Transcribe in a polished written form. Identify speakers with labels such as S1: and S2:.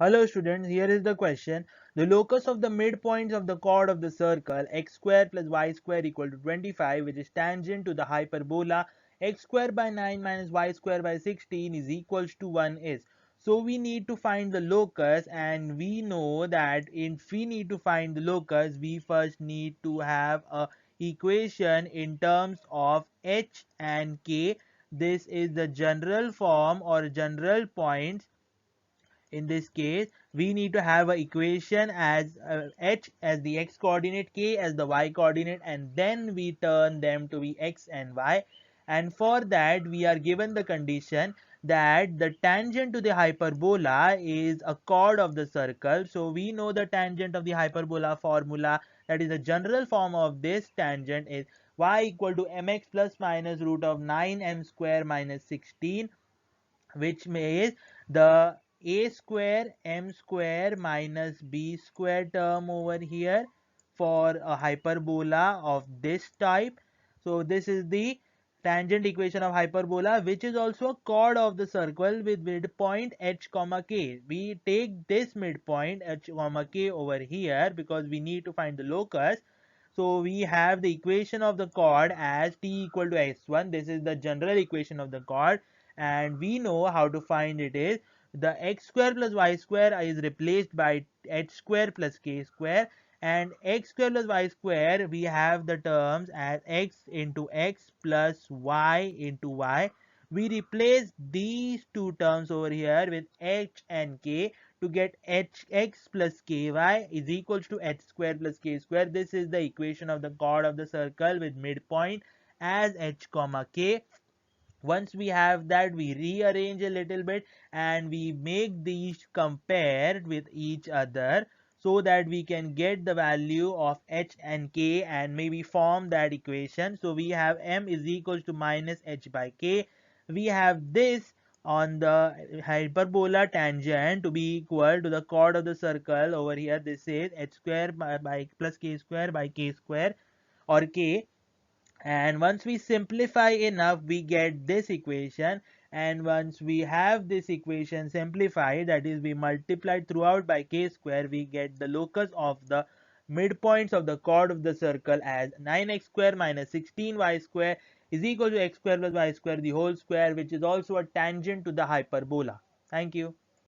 S1: Hello students, here is the question. The locus of the midpoints of the chord of the circle x square plus y square equal to 25, which is tangent to the hyperbola x square by 9 minus y square by 16 is equals to 1 is. So we need to find the locus, and we know that if we need to find the locus, we first need to have a equation in terms of h and k. This is the general form or general points. In this case, we need to have an equation as h as the x coordinate, k as the y coordinate, and then we turn them to be x and y. And for that, we are given the condition that the tangent to the hyperbola is a chord of the circle. So we know the tangent of the hyperbola formula, that is the general form of this tangent, is y equal to mx plus minus root of 9m square minus 16, which is the a square m square minus b square term over here for a hyperbola of this type. So this is the tangent equation of hyperbola, which is also a chord of the circle with midpoint h comma k. We take this midpoint h comma k over here because we need to find the locus. So we have the equation of the chord as t equal to s1. This is the general equation of the chord, and we know how to find it is the x square plus y square is replaced by h square plus k square, and x square plus y square, we have the terms as x into x plus y into y. We replace these two terms over here with h and k to get hx plus ky is equals to h square plus k square. This is the equation of the chord of the circle with midpoint as h comma k. Once we have that, we rearrange a little bit and we make these compared with each other so that we can get the value of h and k and maybe form that equation. So we have m is equals to minus h by k. We have this on the hyperbola tangent to be equal to the chord of the circle over here. This is h square by plus k square by k square or k. And once we simplify enough, we get this equation. And once we have this equation simplified, that is we multiplied throughout by k square, we get the locus of the midpoints of the chord of the circle as 9x square minus 16y square is equal to x square plus y square the whole square, which is also a tangent to the hyperbola. Thank you.